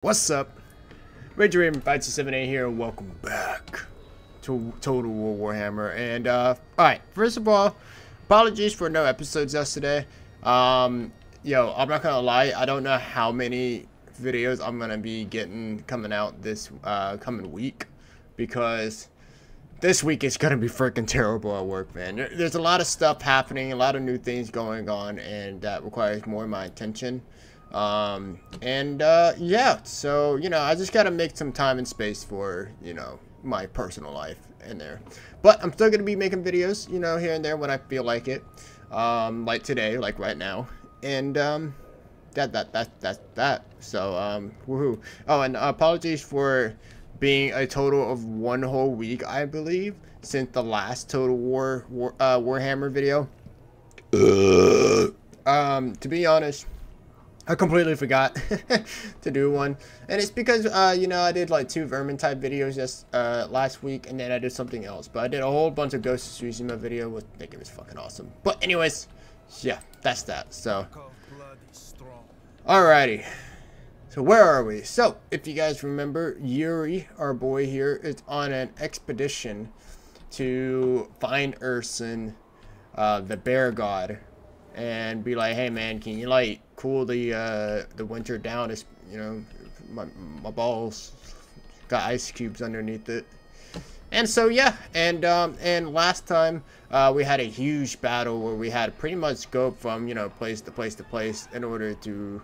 What's up? Ranger 527A here, and welcome back to Total War Warhammer. And alright, first of all, apologies for no episodes yesterday. I'm not gonna lie, I don't know how many videos I'm gonna be coming out this coming week, because this week is gonna be freaking terrible at work, man. There's a lot of stuff happening, a lot of new things going on, and that requires more of my attention. Yeah, so, I just gotta make some time and space for, my personal life in there. But I'm still gonna be making videos, here and there when I feel like it. Like today, like right now. And, that's that. So, woohoo. Oh, and apologies for being a total of one whole week, I believe, since the last Total Warhammer video. To be honest, I completely forgot to do one, and it's because I did like 2 vermin type videos just last week, and then I did something else. But I did a whole bunch of Ghost of Tsushima video, which I think it was fucking awesome. But anyways, yeah, that's that. So, alrighty. So where are we? So if you guys remember, Yuri, our boy here, is on an expedition to find Urson, the bear god, and be like, hey man, can you like cool the winter down? It's, my balls got ice cubes underneath it. And so yeah, and last time we had a huge battle where we had to pretty much go from place to place to place in order to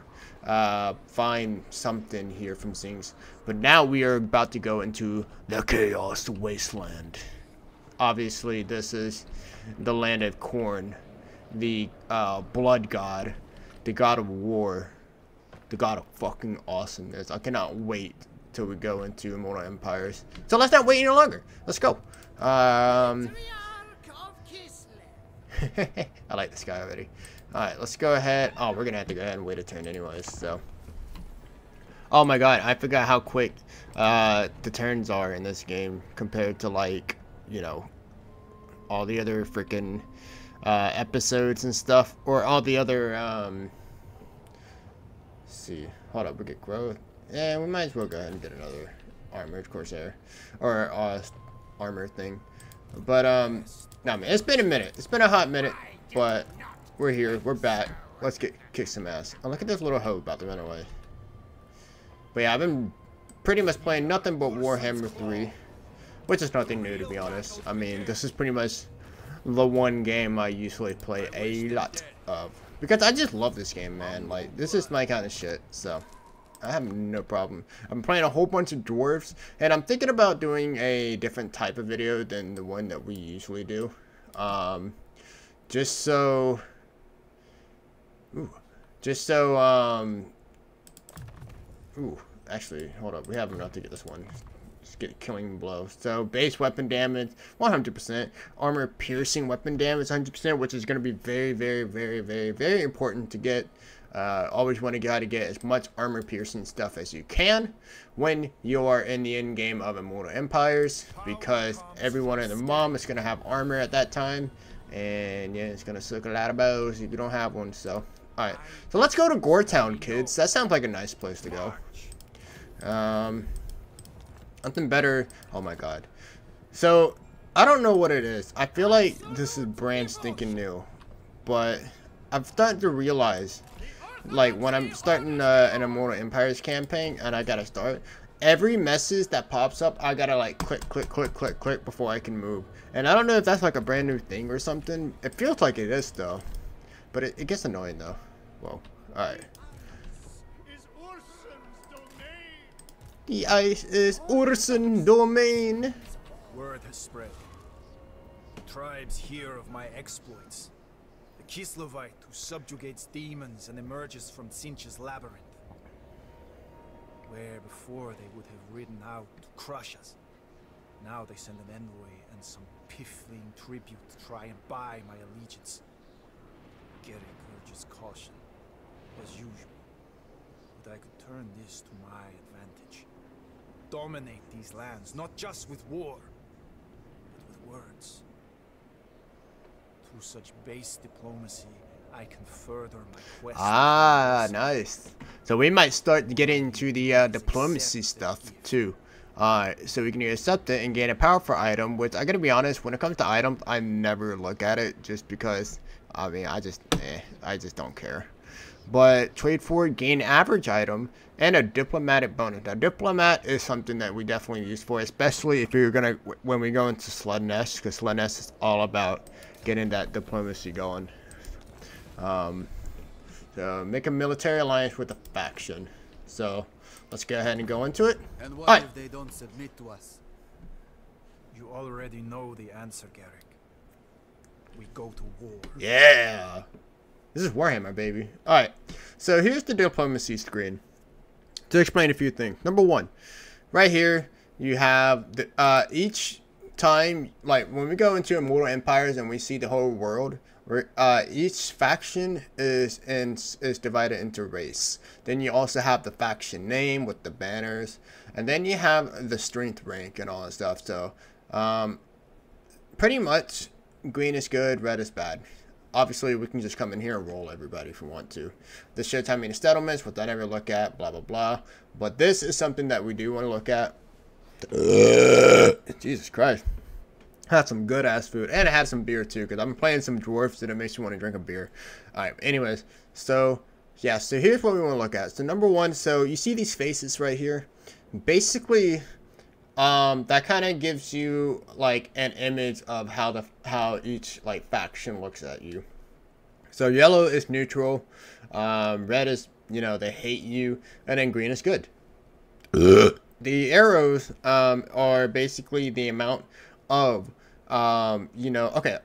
find something here from things. But now we are about to go into the Chaos Wasteland. Obviously this is the land of Khorne, the blood god, the god of war, the god of fucking awesomeness. I cannot wait till we go into Immortal Empires. So let's not wait any longer. Let's go. I like this guy already. Alright, let's go ahead. Oh, we're gonna have to go ahead and wait a turn anyways, so. Oh my god, I forgot how quick the turns are in this game compared to, like, all the other freaking episodes and stuff, or all the other let's see, hold up, we get growth. Yeah, we might as well go ahead and get another armored corsair or armor thing. But no man, it's been a minute, it's been a hot minute, but we're here, we're back. Let's kick some ass. Oh, look at this little hoe about to run away. But yeah, I've been pretty much playing nothing but Warhammer 3, which is nothing new, to be honest. I mean, this is pretty much the one game I usually play a lot of, because I just love this game, man. Like, this is my kind of shit, so I have no problem. I'm playing a whole bunch of dwarves, and I'm thinking about doing a different type of video than the one that we usually do. Just so actually, hold up, we have enough to get this one. Just get a killing blow. So base weapon damage 100%, armor piercing weapon damage 100%, which is going to be very, very, very, very, very important to get. Always want to try to get as much armor piercing stuff as you can when you are in the end game of Immortal Empires, because everyone and their mom is going to have armor at that time, and yeah, it's going to suck a lot of bows if you don't have one. So alright, so let's go to Goretown, kids. That sounds like a nice place to go. Nothing better. Oh my god. So I don't know what it is. I feel like this is brand stinking new, but I've started to realize, like, when I'm starting an Immortal Empires campaign and I gotta start, every message that pops up, I gotta like click before I can move. And I don't know if that's like a brand new thing or something. It feels like it is though, but it gets annoying though. Whoa. Alright. The ice is Urson domain. Word has spread. The tribes hear of my exploits. The Kislevite who subjugates demons and emerges from Tzeentch's labyrinth. Where before they would have ridden out to crush us, now they send an envoy and some piffling tribute to try and buy my allegiance. Gary urges caution, as usual. But I could turn this to my advantage. Dominate these lands, not just with war, but with words. Through such base diplomacy, I can further my quest. Ah, nice. So we might start getting into the diplomacy stuff too. So we can accept it and gain a powerful item, which I gotta be honest, when it comes to items, I never look at it just because, I mean, I just don't care. But trade for gain average item and a diplomatic bonus. Now, diplomat is something that we definitely use for, especially if you're gonna, when we go into Sludnest, because Sludnest is all about getting that diplomacy going. So make a military alliance with a faction. So let's go ahead and go into it. And what if they don't submit to us? You already know the answer, Garrick. We go to war. Yeah. This is Warhammer, baby. Alright. So here's the diplomacy screen. To explain a few things. Number one. Right here, you have the each time, like when we go into Immortal Empires and we see the whole world, each faction is divided into race. Then you also have the faction name with the banners, and then you have the strength rank and all that stuff. So pretty much green is good, red is bad. Obviously we can just come in here and roll everybody if we want to. This shows how many settlements, which I never look at, blah blah blah. But this is something that we do want to look at. Jesus Christ. Had some good ass food, and I had some beer too, because I'm playing some dwarfs and it makes me want to drink a beer. Alright, anyways, so yeah, so here's what we want to look at. So number one, so you see these faces right here? Basically, that kind of gives you like an image of how each like faction looks at you. So yellow is neutral, red is, you know, they hate you, and then green is good. The arrows are basically the amount of you know, okay,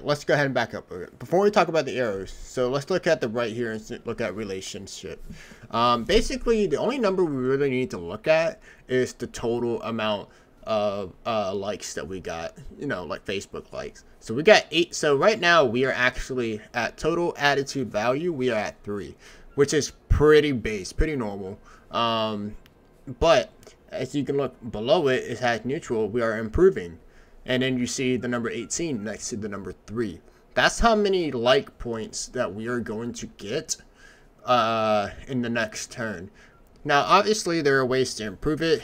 let's go ahead and back up before we talk about the arrows. So let's look at the right here and look at relationship. Basically the only number we really need to look at is the total amount of likes that we got, you know, like Facebook likes. So we got 8. So right now we are actually at total attitude value, we are at 3, which is pretty base, pretty normal. But as you can look below it, it has neutral, we are improving. And then you see the number 18 next to the number 3. That's how many like points that we are going to get in the next turn. Now, obviously, there are ways to improve it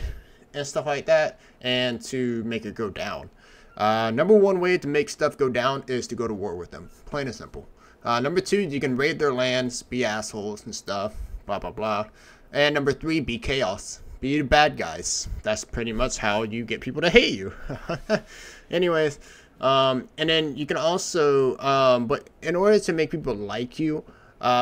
and stuff like that, and to make it go down. Number one way to make stuff go down is to go to war with them. Plain and simple. Number 2, you can raid their lands, be assholes and stuff, blah, blah, blah. And number 3, be chaos. Be the bad guys. That's pretty much how you get people to hate you. Anyways, and then you can also, but in order to make people like you,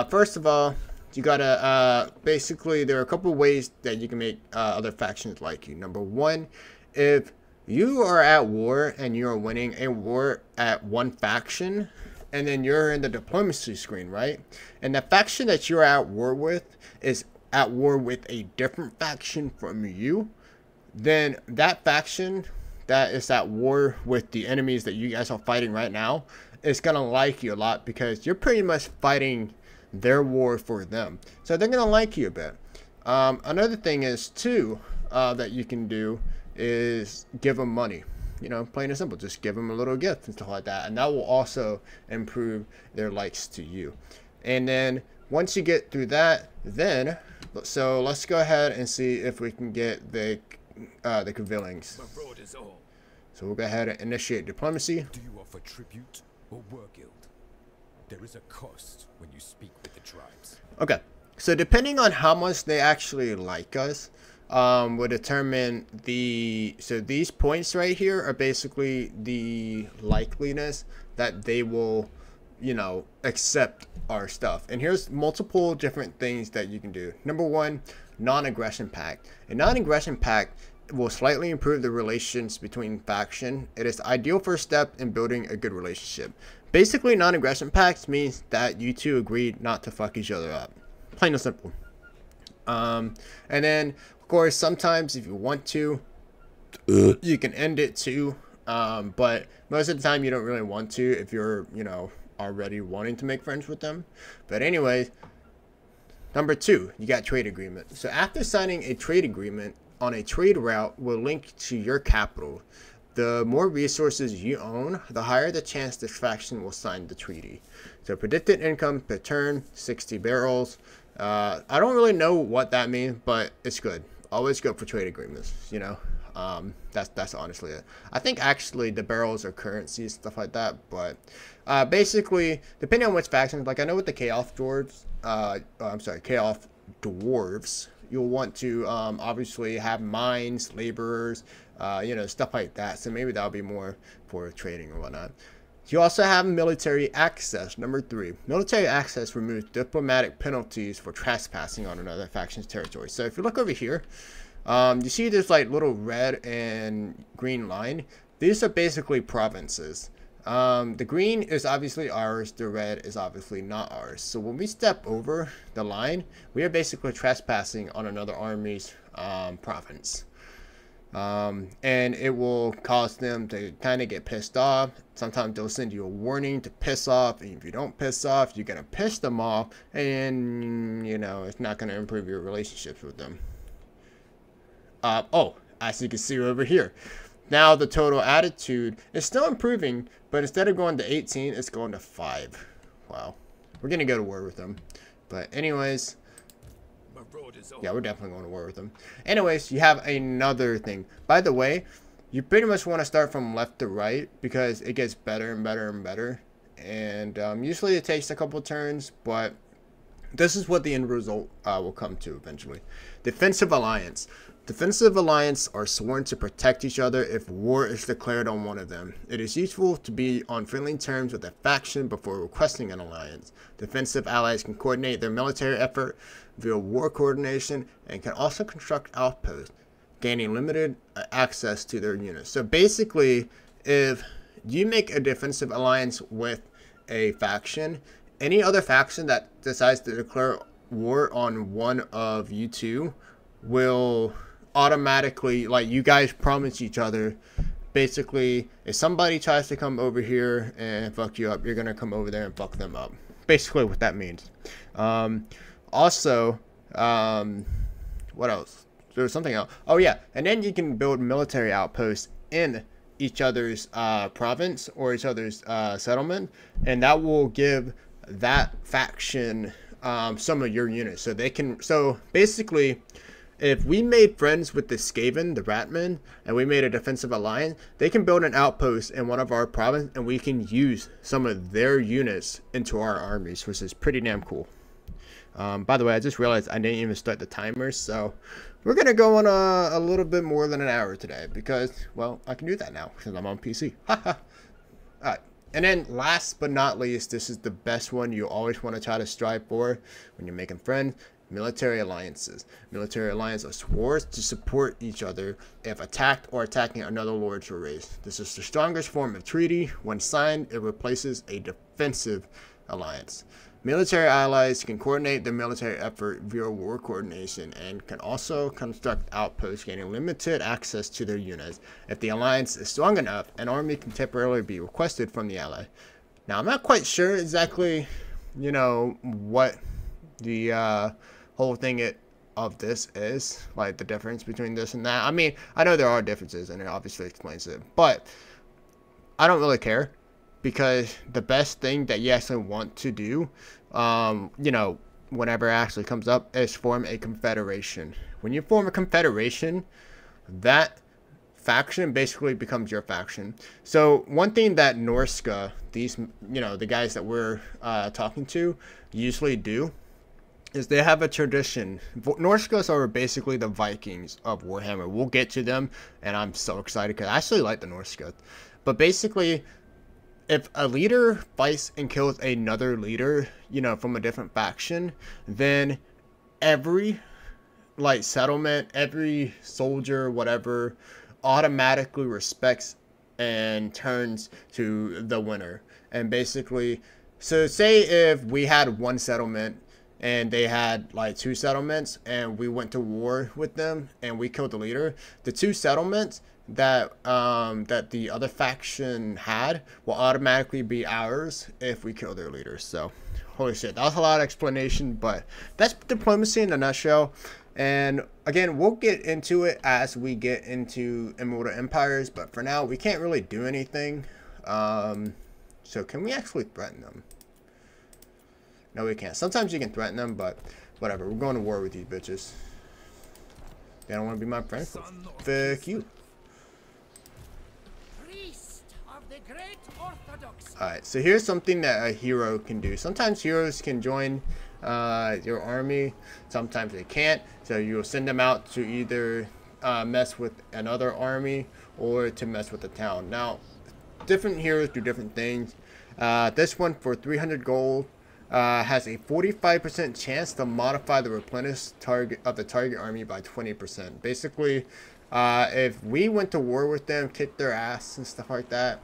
first of all, you gotta, basically, there are a couple ways that you can make other factions like you. Number one, if you are at war and you are winning a war at one faction, and then you're in the diplomacy screen, right? And the faction that you're at war with is at war with a different faction from you, then that faction that is at war with the enemies that you guys are fighting right now is gonna like you a lot, because you're pretty much fighting their war for them, so they're gonna like you a bit. Another thing is too, that you can do is give them money. You know, plain and simple, just give them a little gift and stuff like that, and that will also improve their likes to you. And then once you get through that, then so let's go ahead and see if we can get the Cavillings. So we'll go ahead and initiate diplomacy. Do you offer tribute or war guild? There is a cost when you speak with the tribes. Okay, so depending on how much they actually like us, will determine the, so these points right here are basically the likeliness that they will, you know, accept our stuff. And here's multiple different things that you can do. Number one, non-aggression pact. A non-aggression pact will slightly improve the relations between faction. It is the ideal first step in building a good relationship. Basically, non-aggression pacts means that you two agree not to fuck each other up. Plain and simple. And then, of course, sometimes if you want to, you can end it too. But most of the time you don't really want to if you're, you know, already wanting to make friends with them. But anyways, number 2, you got trade agreement. So after signing a trade agreement on a trade route will link to your capital. the more resources you own, the higher the chance this faction will sign the treaty. So predicted income per turn, 60 barrels. I don't really know what that means, but it's good. Always good for trade agreements, you know. That's honestly it. I think actually the barrels are currency, stuff like that, but basically, depending on which faction, like I know with the Chaos Dwarves, Chaos Dwarves, you'll want to obviously have mines, laborers, you know, stuff like that. So maybe that'll be more for trading or whatnot. You also have military access. Number 3, military access removes diplomatic penalties for trespassing on another faction's territory. So if you look over here, you see there's like little red and green line. These are basically provinces. The green is obviously ours. The red is obviously not ours. So when we step over the line, we are basically trespassing on another army's province. And it will cause them to kind of get pissed off. Sometimes they'll send you a warning to piss off, and if you don't piss off, you're gonna piss them off, and you know it's not gonna improve your relationships with them. Oh, as you can see over here, now the total attitude is still improving, but instead of going to 18, it's going to 5. Wow, we're gonna go to war with them. But anyways, yeah, we're definitely going to war with them. Anyways, you have another thing. By the way, you pretty much want to start from left to right because it gets better and better and better. And usually it takes a couple turns, but this is what the end result will come to eventually. Defensive alliance. Defensive alliance are sworn to protect each other if war is declared on one of them. It is useful to be on friendly terms with a faction before requesting an alliance. Defensive allies can coordinate their military effort via war coordination and can also construct outposts, gaining limited access to their units. So basically, if you make a defensive alliance with a faction, any other faction that decides to declare war on one of you two will automatically, like, you guys promise each other, basically, if somebody tries to come over here and fuck you up, you're gonna come over there and fuck them up. Basically what that means. Also, what else? There's something else. Oh yeah, and then you can build military outposts in each other's province or each other's settlement, and that will give that faction some of your units, so they can. So basically, if we made friends with the Skaven, the Ratmen, and we made a defensive alliance, they can build an outpost in one of our provinces, and we can use some of their units into our armies, which is pretty damn cool. By the way, I just realized I didn't even start the timer, so we're going to go on a little bit more than an hour today because, well, I can do that now because I'm on PC. Alright, and then last but not least, this is the best one you always want to try to strive for when you're making friends. Military alliances. Military alliances are sworn to support each other if attacked or attacking another lord's or race. This is the strongest form of treaty. When signed, it replaces a defensive alliance. Military allies can coordinate their military effort via war coordination and can also construct outposts, gaining limited access to their units. If the alliance is strong enough, an army can temporarily be requested from the ally. Now, I'm not quite sure exactly, you know, what the whole thing of this is, like the difference between this and that. I mean, I know there are differences and it obviously explains it, but I don't really care because the best thing that you actually want to do, you know, whenever it actually comes up, is form a confederation. When you form a confederation, that faction basically becomes your faction. So one thing that Norska, these, you know, the guys that we're talking to, usually do is they have a tradition. Norskas are basically the Vikings of Warhammer. We'll get to them, and I'm so excited because I actually like the Norskas. But basically, if a leader fights and kills another leader, you know, from a different faction, then every, like, settlement, every soldier, whatever, automatically respects and turns to the winner. And basically, so say if we had one settlement and they had like 2 settlements and we went to war with them and we killed the leader, the 2 settlements that that the other faction had will automatically be ours if we kill their leader. So holy shit, that was a lot of explanation, but that's diplomacy in a nutshell. And again, we'll get into it as we get into Immortal Empires, but for now, we can't really do anything. So can we actually threaten them? No, we can't. Sometimes you can threaten them, but whatever. We're going to war with these bitches. They don't want to be my friend. Fuck you. Alright, so here's something that a hero can do. Sometimes heroes can join your army. Sometimes they can't. So you'll send them out to either mess with another army or to mess with the town. Now, different heroes do different things. This one for 300 gold has a 45% chance to modify the replenish target of the target army by 20%. Basically, if we went to war with them, kicked their ass and stuff like that,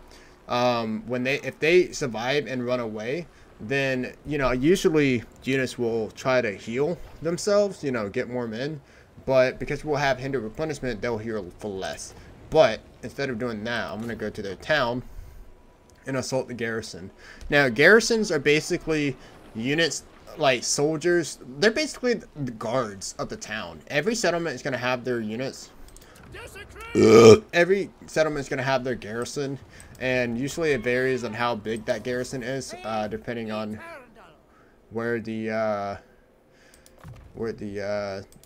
if they survive and run away, then usually units will try to heal themselves, get more men, but because we'll have hindered replenishment, they'll heal for less. But instead of doing that, I'm gonna go to their town and assault the garrison. Now, garrisons are basically units like soldiers. They're basically the guards of the town. Every settlement is gonna have their units. Every settlement is gonna have their garrison. And usually it varies on how big that garrison is, depending on where the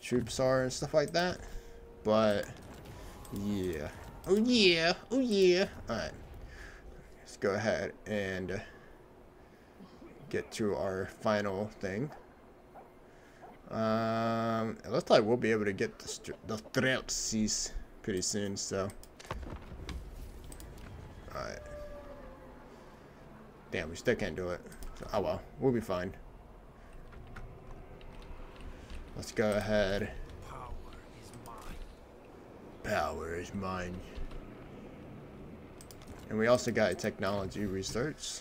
troops are and stuff like that. But yeah, oh yeah. All right, let's go ahead and get to our final thing. It looks like we'll be able to get the Streltsies pretty soon. So. Alright. Damn, we still can't do it. So, oh well, we'll be fine. Let's go ahead. Power is mine. Power is mine. And we also got a technology research.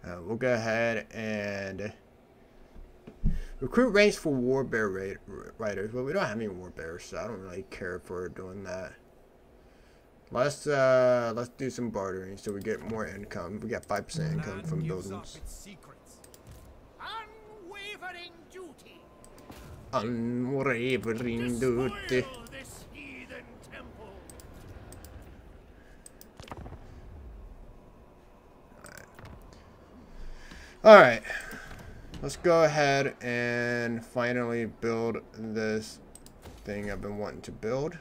We'll go ahead and recruit ranks for warbear riders. Well, we don't have any warbears, so I don't really care for doing that. Let's do some bartering so we get more income. We got 5% income from buildings. Unwavering duty. Unwavering duty. This heathen temple. All right. Let's go ahead and finally build this thing I've been wanting to build.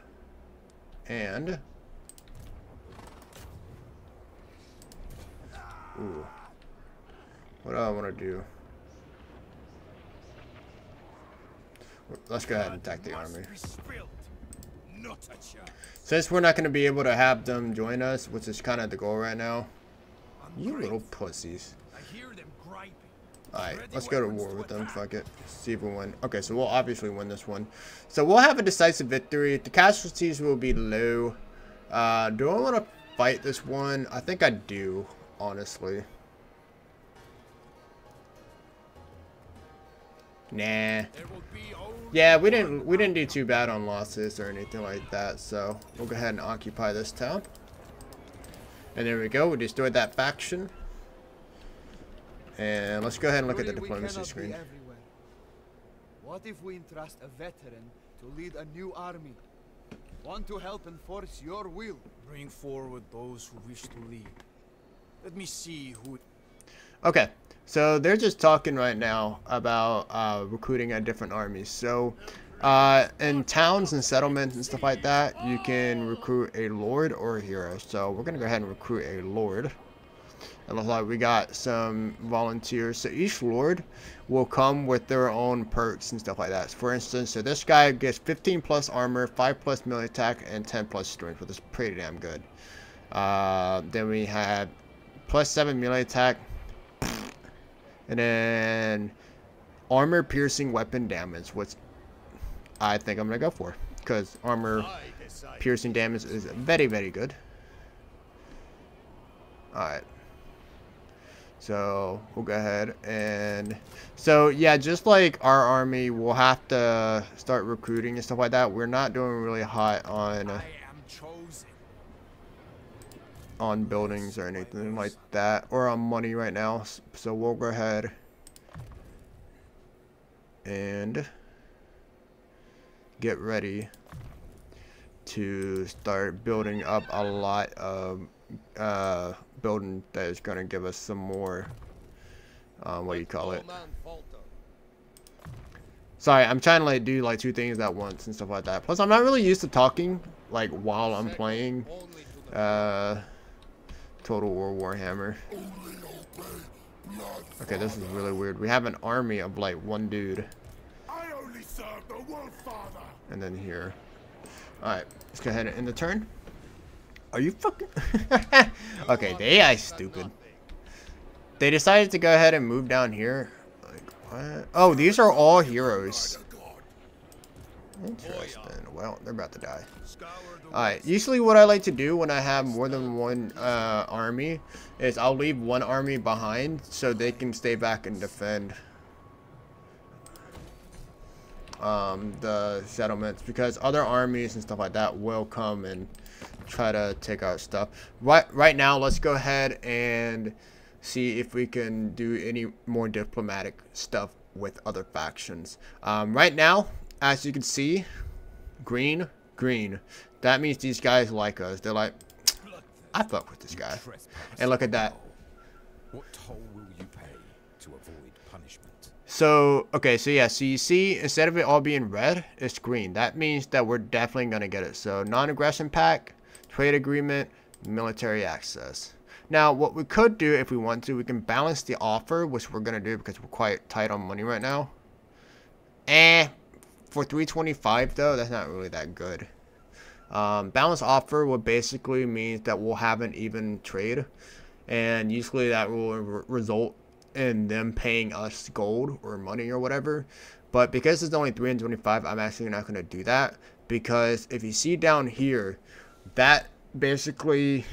And ooh, what do I want to do? Let's go ahead and attack the army. Since we're not going to be able to have them join us, which is kind of the goal right now. You little pussies. Alright, let's go to war with them. Fuck it. See if we win. Okay, so we'll obviously win this one. So we'll have a decisive victory. The casualties will be low. Do I want to fight this one? I think I do, honestly. Nah. Yeah, we didn't do too bad on losses or anything like that. So we'll go ahead and occupy this town. And there we go. We destroyed that faction. And let's go ahead and look at the diplomacy screen. What if we entrust a veteran to lead a new army? One to help enforce your will. Bring forward those who wish to lead. Let me see who... Okay, so they're just talking right now about recruiting at different armies. So in towns and settlements and stuff like that, you can recruit a lord or a hero. So we're going to go ahead and recruit a lord. It looks like we got some volunteers. So each lord will come with their own perks and stuff like that. So for instance, so this guy gets 15 plus armor, 5 plus melee attack, and 10 plus strength, which is pretty damn good. Then we have plus 7 melee attack, and then armor piercing weapon damage, which I think I'm gonna go for, because armor piercing damage is very, very good. Alright. So we'll go ahead and so yeah, just like our army, we'll have to start recruiting and stuff like that. We're not doing really hot on buildings or anything like that, or on money right now. So we'll go ahead and get ready to start building up a lot of building that is going to give us some more what do you call it? Sorry, I'm trying to like do like 2 things at once and stuff like that. Plus, I'm not really used to talking like while I'm playing Total War Warhammer. Okay, this is really weird. We have an army of like 1 dude. And then here. Alright, let's go ahead and end the turn. Are you fucking... Okay, the AI is stupid. They decided to go ahead and move down here. Like, what? Oh, these are all heroes. Interesting. Well, they're about to die. Alright, usually what I like to do when I have more than 1 army is I'll leave 1 army behind so they can stay back and defend the settlements, because other armies and stuff like that will come and try to take our stuff. Right now, let's go ahead and see if we can do any more diplomatic stuff with other factions. Right now, as you can see, green. That means these guys like us. They're like, I fuck with this guy. And look at that. What toll will you pay to avoid punishment? So, okay, so yeah, so you see, instead of it all being red, it's green. That means that we're definitely going to get it. So, non-aggression pact, trade agreement, military access. Now, what we could do if we want to, we can balance the offer, which we're going to do because we're quite tight on money right now. For 325 though, that's not really that good. Balance offer will basically means that we'll have an even trade, and usually that will result in them paying us gold or money or whatever. But because it's only 325, I'm actually not going to do that, because if you see down here, that basically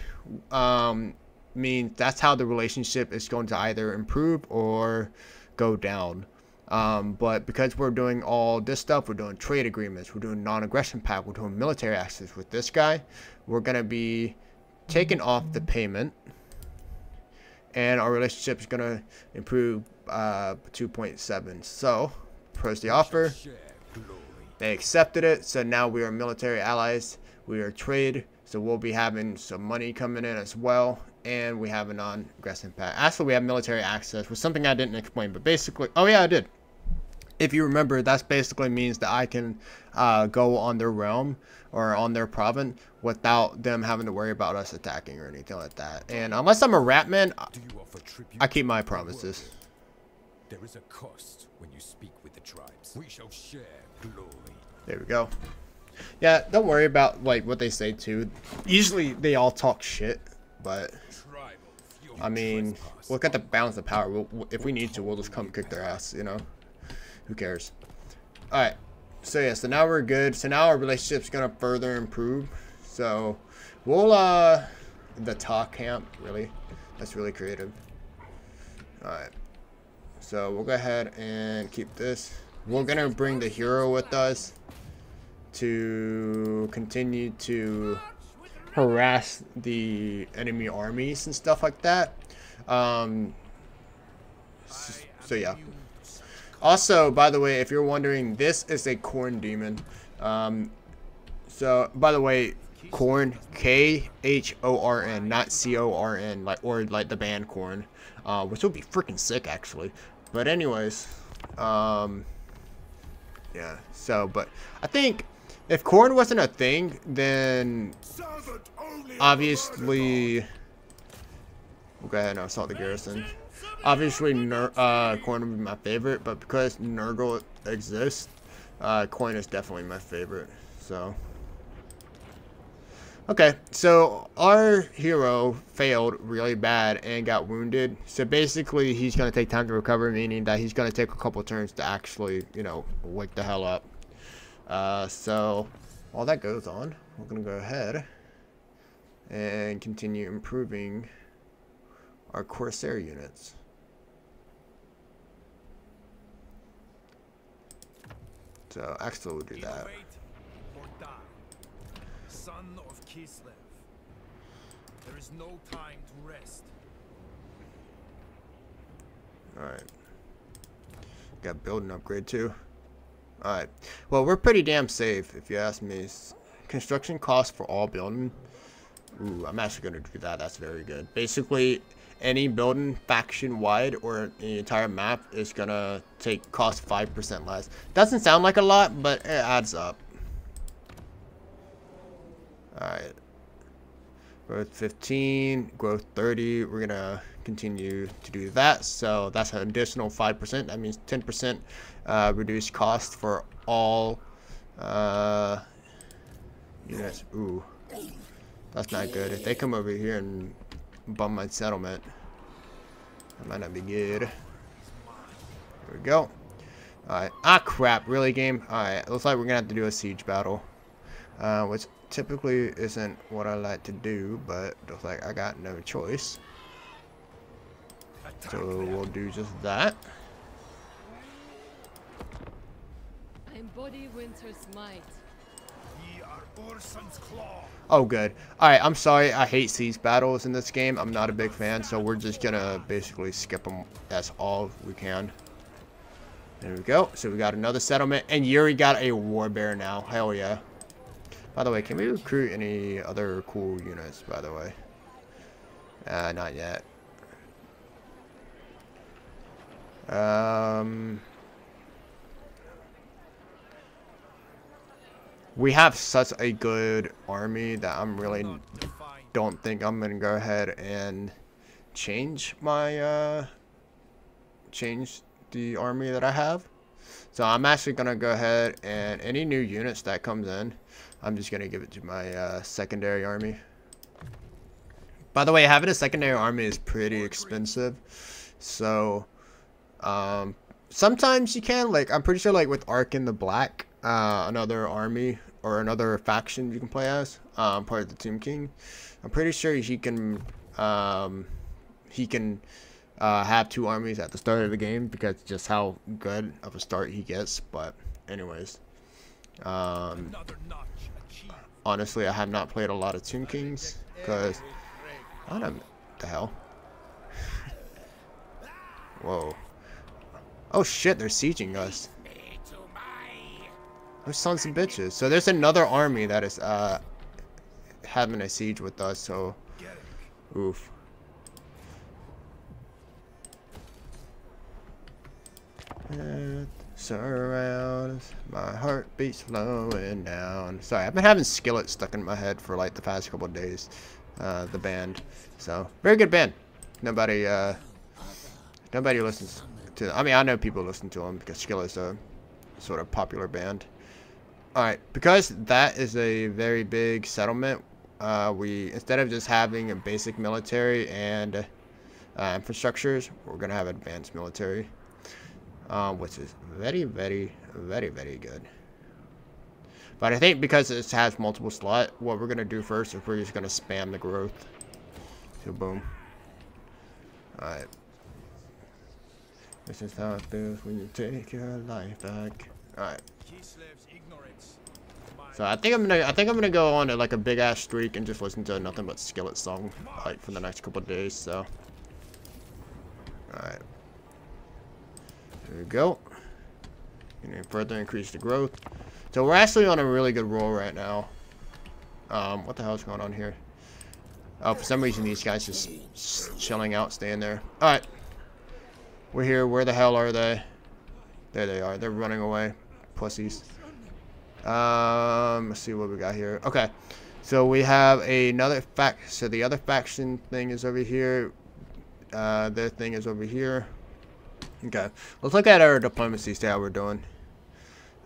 means that's how the relationship is going to either improve or go down. But because we're doing all this stuff, we're doing trade agreements, we're doing non-aggression pact, we're doing military access with this guy, we're going to be taking off the payment, and our relationship is going to improve 2.7. So, propose the offer. They accepted it, so now we are military allies, we are trade, so we'll be having some money coming in as well, and we have a non-aggression pact. Actually, we have military access, which is something I didn't explain, but basically, oh yeah, I did. If you remember, that basically means that I can go on their realm or on their province without them having to worry about us attacking or anything like that. And unless I'm a rat man, I keep my promises. There is a cost when you speak with the tribes. We shall share glory. There we go. Yeah, don't worry about like what they say too. Usually they all talk shit, but I mean, look at the balance of power. If we need to, we'll just come kick their ass, you know? Who cares? Alright, so yeah, so now we're good. So now our relationship's gonna further improve. So we'll the talk camp, really, that's really creative. Alright, so we'll go ahead and keep this. We're gonna bring the hero with us to continue to harass the enemy armies and stuff like that. So yeah. Also, by the way, if you're wondering, this is a corn demon. So, by the way, corn, K-H-O-R-N, not C-O-R-N, like the band Corn, which would be freaking sick, actually. But anyways, yeah. So, but I think if corn wasn't a thing, then obviously we'll go ahead and assault the garrison. Obviously, Corn would be my favorite, but because Nurgle exists, Corn is definitely my favorite. So, okay, so our hero failed really bad and got wounded. So basically, he's gonna take time to recover, meaning that he's gonna take a couple turns to actually, you know, wake the hell up. So while that goes on, we're gonna go ahead and continue improving our Corsair units. So Axel will do that. Son of Kislev, there is no time to rest. Alright. Got building upgrade too. Alright. Well, we're pretty damn safe, if you ask me. Construction cost for all building. Ooh, I'm actually going to do that. That's very good. Basically, any building faction-wide or the entire map is going to cost 5% less. Doesn't sound like a lot, but it adds up. Alright. Growth 15, growth 30. We're going to continue to do that. So that's an additional 5%. That means 10% reduced cost for all units. Ooh. That's not good. If they come over here and bum my settlement, that might not be good. There we go. Alright. Ah, crap. Really, game? Alright. Looks like we're going to have to do a siege battle. Which typically isn't what I like to do, but looks like I got no choice. So we'll do just that. I embody winter's might. Oh, good. Alright, I'm sorry. I hate siege battles in this game. I'm not a big fan, so we're just gonna basically skip them as all we can. There we go. So we got another settlement, and Yuri got a warbear now. Hell yeah. By the way, can we recruit any other cool units, by the way? Not yet. We have such a good army that I'm really don't think I'm gonna go ahead and change my change the army that I have. So I'm actually gonna go ahead and any new units that comes in, I'm just gonna give it to my secondary army. By the way, having a secondary army is pretty expensive, so sometimes you can, like, I'm pretty sure, like with Ark in the Black, another army or another faction you can play as, part of the Tomb King. I'm pretty sure he can have two armies at the start of the game because just how good of a start he gets. But anyways, honestly, I have not played a lot of Tomb Kings because I don't know what the hell. Whoa. Oh shit, they're sieging us. Those sons of bitches. So there's another army that is having a siege with us, so oof. Surrounds my heartbeat slowing down. Sorry, I've been having Skillet stuck in my head for like the past couple of days. The band. So very good band. Nobody listens to, I mean, I know people listen to them because Skillet's a sort of popular band. Alright, because that is a very big settlement, we, instead of just having a basic military and infrastructures, we're going to have advanced military, which is very, very, very, very good. But I think because it has multiple slots, what we're going to do first is we're just going to spam the growth. So boom. Alright. This is how it feels when you take your life back. Alright. So I think I'm gonna go on like a big ass streak and just listen to nothing but Skillet song like for the next couple of days. So alright. There we go. Gonna further increase the growth. So we're actually on a really good roll right now. What the hell is going on here? Oh, for some reason these guys just chilling out, staying there. Alright. We're here. Where the hell are they? There they are. They're running away. Pussies. Let's see what we got here. Okay. So we have another so the other faction thing is over here. Their thing is over here. Okay. Let's look at our diplomacy, see how we're doing.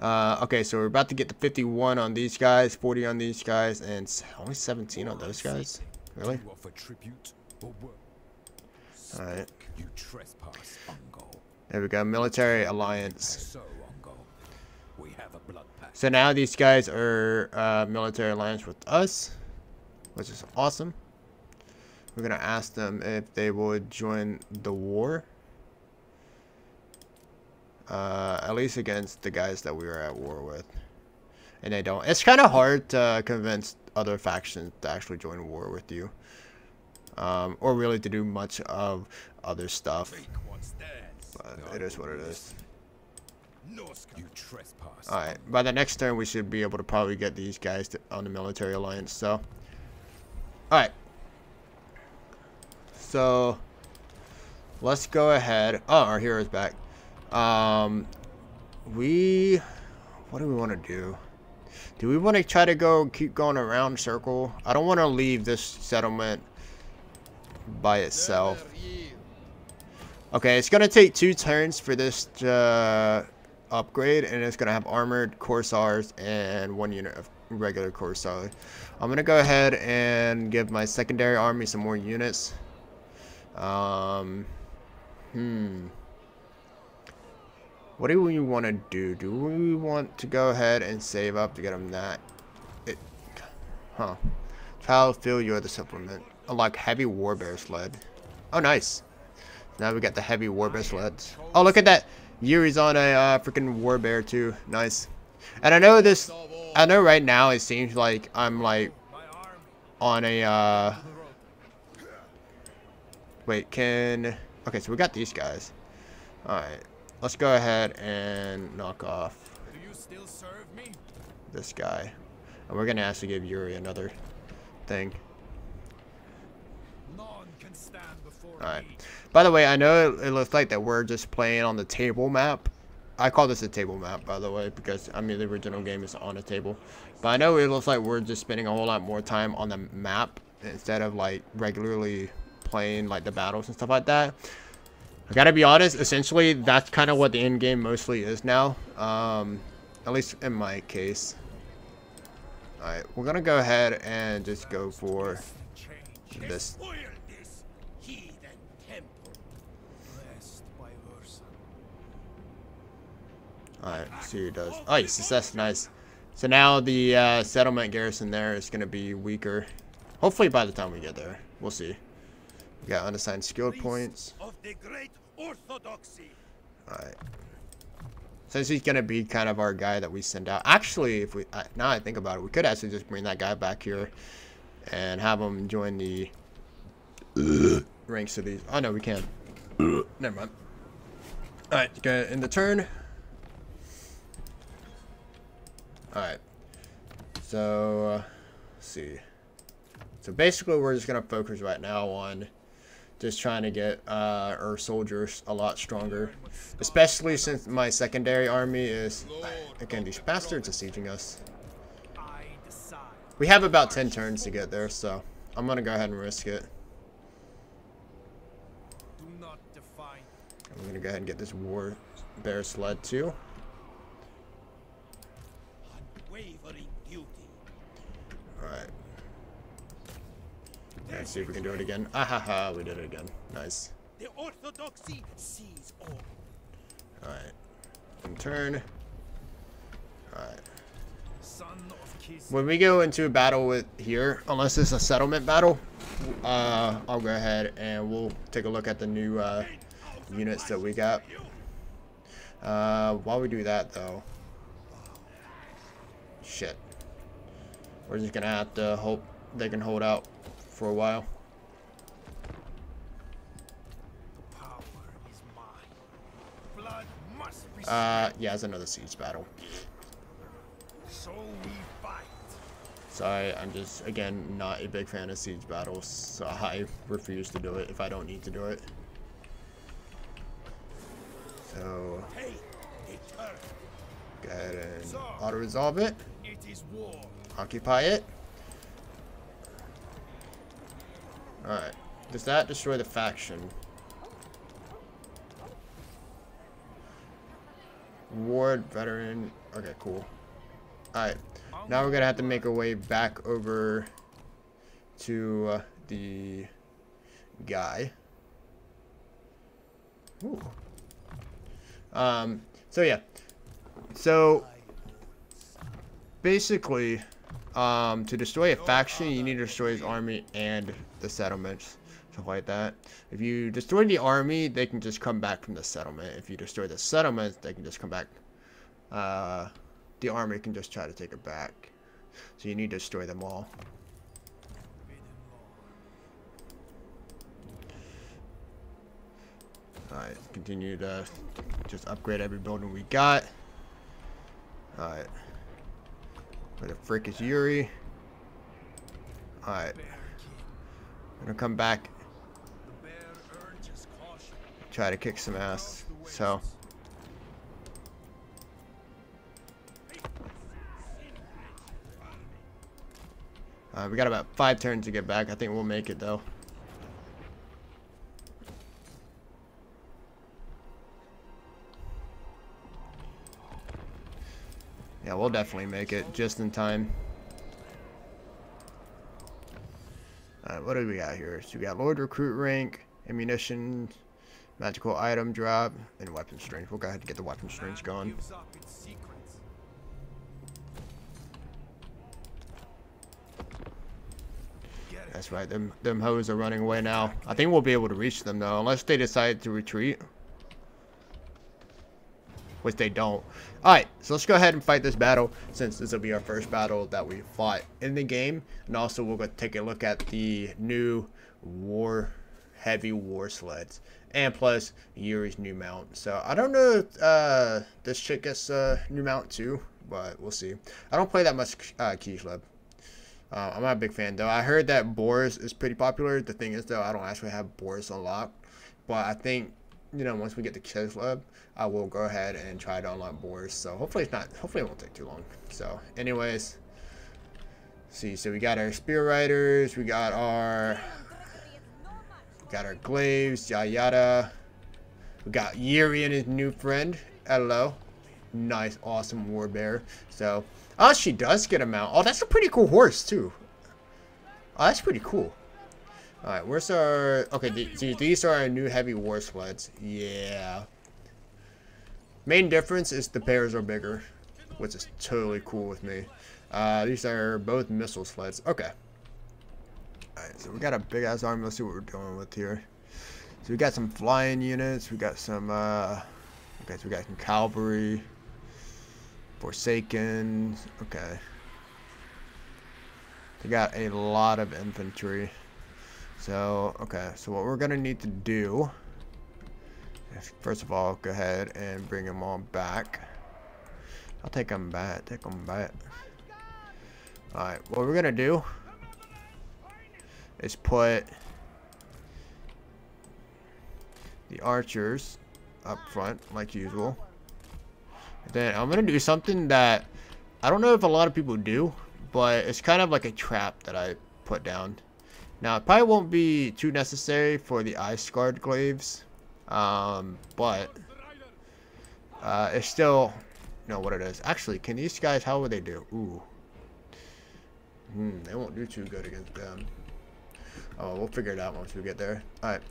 Okay, so we're about to get to 51 on these guys, 40 on these guys, and only 17 on those guys. Really? Alright. You trespass, Ungo. There we go. Military alliance. So, Ungo, we have a blood pact. So now these guys are military alliance with us, which is awesome. We're gonna ask them if they would join the war. At least against the guys that we were at war with. And they don't. It's kind of hard to convince other factions to actually join war with you. Or really to do much of other stuff. But it is what it is. You trespass. Alright, by the next turn we should be able to probably get these guys on the military alliance, so. Alright. So, let's go ahead. Oh, our hero's back. What do we want to do? Do we want to try to keep going around circle? I don't want to leave this settlement by itself. Okay, it's going to take 2 turns for this to upgrade, and it's going to have armored Corsairs and 1 unit of regular Corsairs. I'm going to go ahead and give my secondary army some more units. What do we want to do? Do we want to go ahead and save up to get them that? Child, feel you're the supplement. Unlock heavy warbear sled. Oh, nice. Now we got the heavy warbear sleds. Oh, look at that. Yuri's on a freaking warbear too. Nice. And I know this. I know right now it seems like I'm like on a. Wait, okay, so we got these guys. All right. Let's go ahead and knock off this guy. And we're going to actually give Yuri another thing. Alright. By the way, I know it looks like that we're just playing on the table map. I call this a table map, by the way, because, I mean, the original game is on a table. But I know it looks like we're just spending a whole lot more time on the map instead of, like, regularly playing, like, the battles and stuff like that. I gotta be honest, essentially, that's kind of what the end game mostly is now. At least in my case. Alright, we're gonna go ahead and just go for this. Alright, see who does. Oh, yes, that's nice. So now the settlement garrison there is gonna be weaker. Hopefully by the time we get there. We'll see. We got unassigned skill points. Alright. Since he's going to be kind of our guy that we send out. Actually, if we now I think about it, we could actually just bring that guy back here and have him join the ranks of these. Oh, no, we can't. Never mind. Alright, go in the turn. Alright. So, let's see. So basically, we're just going to focus right now on just trying to get our soldiers a lot stronger. Especially since my secondary army is... Again, these bastards are sieging us. We have about 10 turns to get there, so I'm going to go ahead and risk it. I'm going to go ahead and get this war bear sled too. Alright. Let's see if we can do it again. Ah, we did it again. Nice. The orthodoxy sees all. Alright. In turn. Alright. When we go into a battle with here, unless it's a settlement battle, I'll go ahead and we'll take a look at the new units that we got. While we do that though. Shit. We're just gonna have to hope they can hold out for a while. Yeah, it's another siege battle. Sorry, I'm just, again, not a big fan of siege battles, so I refuse to do it if I don't need to do it. So, go ahead and auto-resolve it. Occupy it. Alright. Does that destroy the faction? Ward, veteran. Okay, cool. Alright. Now we're going to have to make our way back over to the guy. Ooh. So yeah. So basically, to destroy a faction, you need to destroy his army and the settlements, stuff like that. If you destroy the army, they can just come back from the settlement. If you destroy the settlements, they can just come back. The army can just try to take it back. So you need to destroy them all. Alright. Alright, continue to just upgrade every building we got. Alright. Where the frick is Yuri? Alright. I'm gonna come back. Try to kick some ass. So. We got about 5 turns to get back. I think we'll make it though. Yeah, we'll definitely make it just in time. Alright, what do we got here? So we got Lord Recruit rank, ammunition, magical item drop, and weapon strength. We'll go ahead and get the weapon strength going. That's right, them hoes are running away now. I think we'll be able to reach them though, unless they decide to retreat. Which they don't. Alright, so let's go ahead and fight this battle, since this will be our first battle that we fought in the game. And also we'll go take a look at the new heavy war sleds. And plus Yuri's new mount. So I don't know if this chick gets a new mount too, but we'll see. I don't play that much Kislev. I'm not a big fan though. I heard that Boris is pretty popular. The thing is though, I don't actually have Boris unlocked. But I think, you know, once we get to Kislev, I will go ahead and try to unlock Boris. So hopefully hopefully it won't take too long. So anyways, see, so we got our spear riders, we got our glaives, yada yada. We got Yuri and his new friend. Hello. Nice, awesome war bear. So, oh, she does get a mount. Oh, that's a pretty cool horse too. Oh, that's pretty cool. Alright, where's our... Okay, these are our new heavy war sleds. Yeah. Main difference is the bears are bigger, which is totally cool with me. These are both missile sleds. Okay. Alright, so we got a big-ass army. Let's see what we're dealing with here. So we got some flying units. We got some... okay, so we got some cavalry. Forsaken. Okay. We got a lot of infantry. So, okay, so what we're gonna need to do is, first of all, go ahead and bring them all back. I'll take them back, Alright, what we're gonna do is put the archers up front, like usual. And then I'm gonna do something that I don't know if a lot of people do, but it's kind of like a trap that I put down. Now, it probably won't be too necessary for the eye-scarred glaives, but it's still, you know what it is. Actually, can these guys, how would they do? Ooh. They won't do too good against them. Oh, we'll figure it out once we get there. Alright.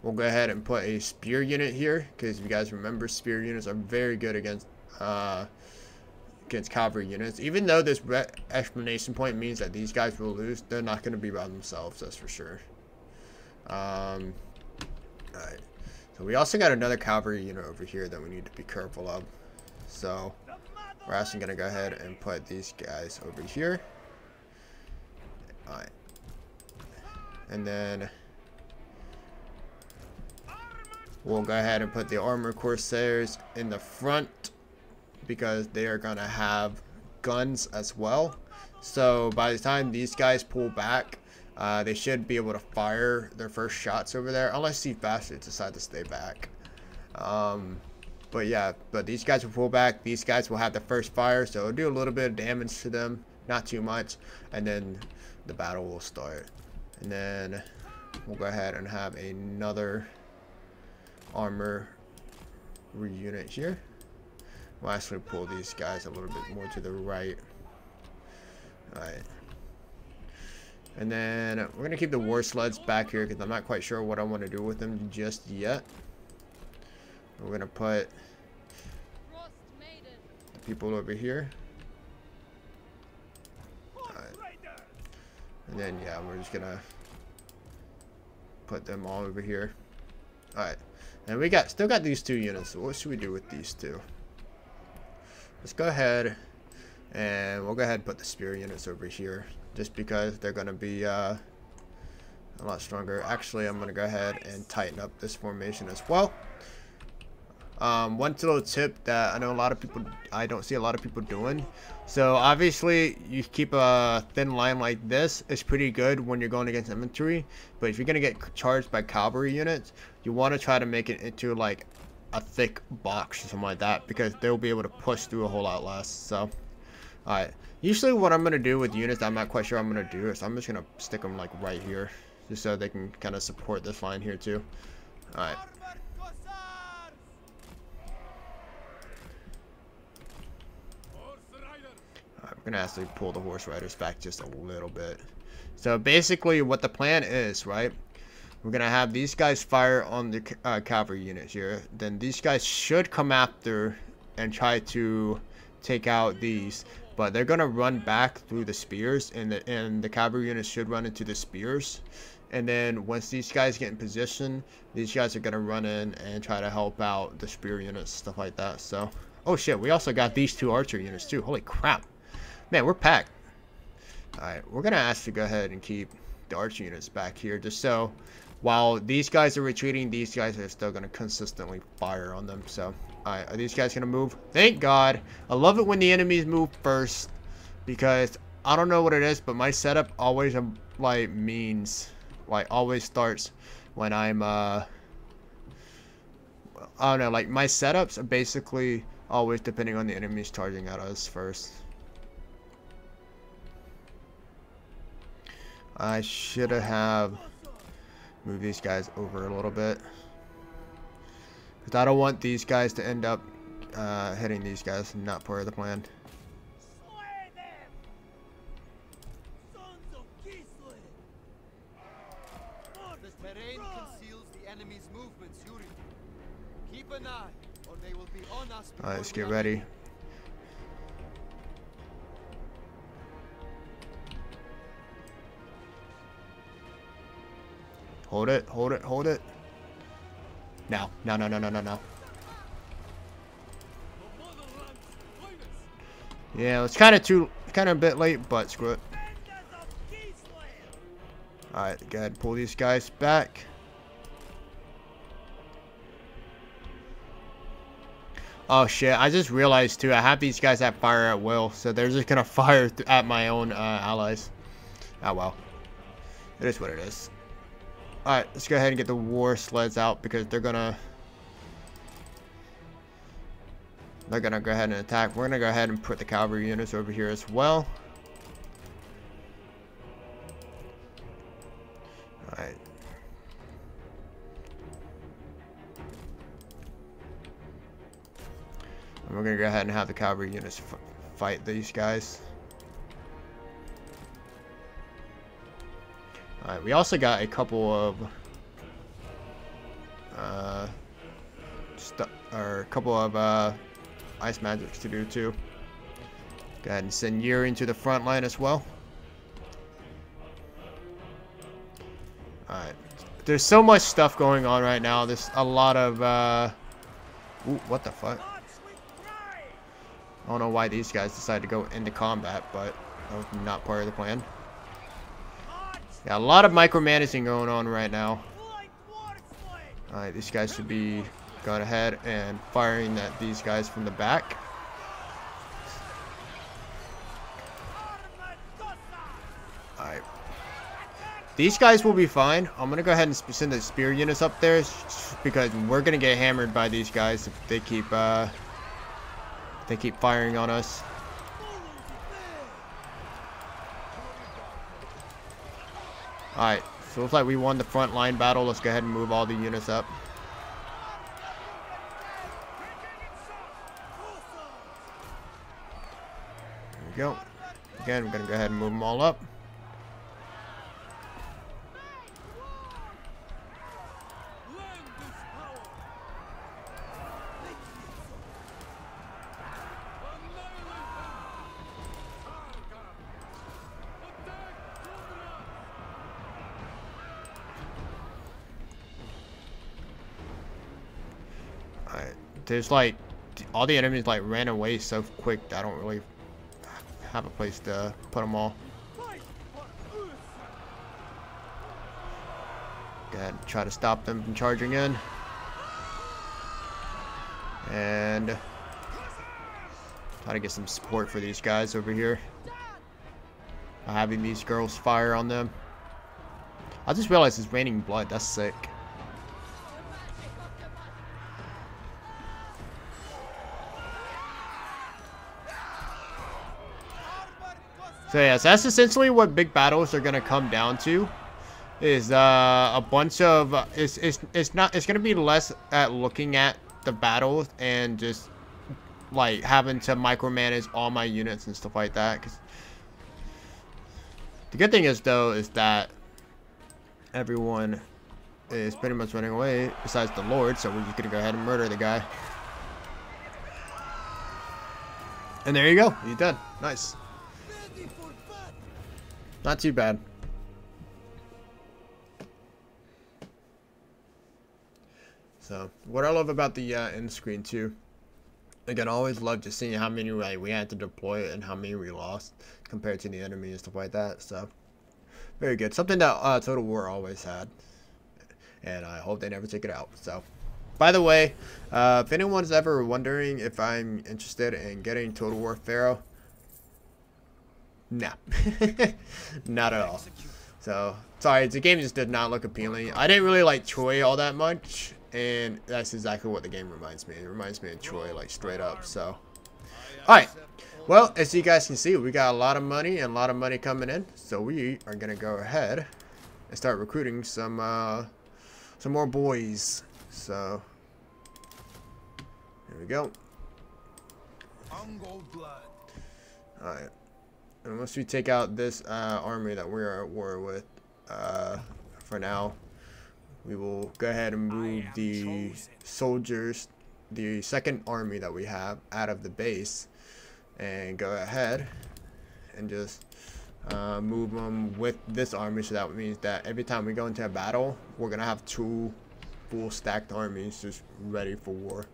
We'll go ahead and put a spear unit here, because if you guys remember, spear units are very good against cavalry units. Even though this explanation point means that these guys will lose, they're not going to be by themselves, that's for sure. Alright. So we also got another cavalry unit over here that we need to be careful of. So we're actually going to go ahead and put these guys over here. Alright. And then we'll go ahead and put the armor corsairs in the front, because they are gonna have guns as well. So by the time these guys pull back, they should be able to fire their first shots over there, unless these bastards decide to stay back. But yeah, but these guys will pull back. These guys will have the first fire, so it'll do a little bit of damage to them, not too much, and then the battle will start. And then we'll go ahead and have another armor unit here. We'll actually pull these guys a little bit more to the right. Alright. And then we're going to keep the war sleds back here, because I'm not quite sure what I want to do with them just yet. We're going to put the people over here. Alright. And then, yeah, we're just going to put them all over here. Alright. And we still got these 2 units. So what should we do with these 2? Let's go ahead and we'll go ahead and put the spear units over here. just because they're going to be a lot stronger. Actually, I'm going to go ahead and tighten up this formation as well. One little tip that I know I don't see a lot of people doing. So obviously you keep a thin line like this. It's pretty good when you're going against infantry, but if you're going to get charged by cavalry units, you want to try to make it into like a thick box or something like that, because they'll be able to push through a whole lot less. So alright, usually what I'm going to do with units that I'm not quite sure I'm going to do is I'm just going to stick them like right here, just so they can kind of support this line here too. Alright. I'm gonna actually pull the horse riders back just a little bit. So basically what the plan is, right, we're gonna have these guys fire on the cavalry units here, then these guys should come after and try to take out these, but they're gonna run back through the spears, and the cavalry units should run into the spears, and then once these guys get in position, these guys are gonna run in and try to help out the spear units, stuff like that. So oh shit, we also got these 2 archer units too. Holy crap. Man, we're packed. Alright, we're going to ask to go ahead and keep the archer units back here, just so while these guys are retreating, these guys are still going to consistently fire on them. So, alright, are these guys going to move? Thank God. I love it when the enemies move first, because I don't know what it is, but my setup always like means, like always starts when I'm I don't know, like my setups are basically always depending on the enemies charging at us first. I should have moved these guys over a little bit, because I don't want these guys to end up hitting these guys. Not part of the plan. The terrain conceals the enemy's movements, Yuri. Keep an eye, or they will be on us. Alright, let's get ready. Hold it, hold it, hold it. No, no, no, no, no, no, no. Yeah, it's kind of a bit late, but screw it. Alright, go ahead and pull these guys back. Oh shit, I just realized too, I have these guys at fire at will, so they're just gonna fire at my own allies. Oh well. It is what it is. Alright, let's go ahead and get the war sleds out, because they're gonna go ahead and attack. We're gonna go ahead and put the cavalry units over here as well. Alright. And we're gonna go ahead and have the cavalry units fight these guys. Alright, we also got a couple of ice magics to do too. Go ahead and send Yuri into the front line as well. Alright, there's so much stuff going on right now. There's a lot of ooh, what the fuck? I don't know why these guys decided to go into combat, but that was not part of the plan. Yeah, a lot of micromanaging going on right now. Alright, these guys should be going ahead and firing at these guys from the back. Alright. These guys will be fine. I'm going to go ahead and send the spear units up there, because we're going to get hammered by these guys if they keep firing on us. Alright, so it looks like we won the front line battle. Let's go ahead and move all the units up. There we go. Again, we're going to go ahead and move them all up. There's like, all the enemies like ran away so quick that I don't really have a place to put them all. ahead and try to stop them from charging in. And try to get some support for these guys over here. By having these girls fire on them. I just realized it's raining blood. That's sick. So yeah, so that's essentially what big battles are gonna come down to. Is a bunch of it's gonna be less at looking at the battles and just like having to micromanage all my units and stuff like that. 'Cause the good thing is though is that everyone is pretty much running away besides the Lord, so we're just gonna go ahead and murder the guy. And there you go, he's dead. Nice. Not too bad. So, what I love about the end screen too, again, I always love just seeing how many we had to deploy and how many we lost compared to the enemy and stuff like that. So, very good. Something that Total War always had, and I hope they never take it out. So, by the way, if anyone's ever wondering if I'm interested in getting Total War Pharaoh, nah, not at all. So, sorry, the game just did not look appealing. I didn't really like Troy all that much, and that's exactly what the game reminds me. It reminds me of Troy, like, straight up, so. Alright, well, as you guys can see, we got a lot of money and a lot of money coming in, so we are going to go ahead and start recruiting some more boys. So, here we go. Alright. And once we take out this army that we're at war with, for now, we will go ahead and move the soldiers, the second army that we have, out of the base, and go ahead and just move them with this army. So that means that every time we go into a battle, we're gonna have 2 full stacked armies just ready for war.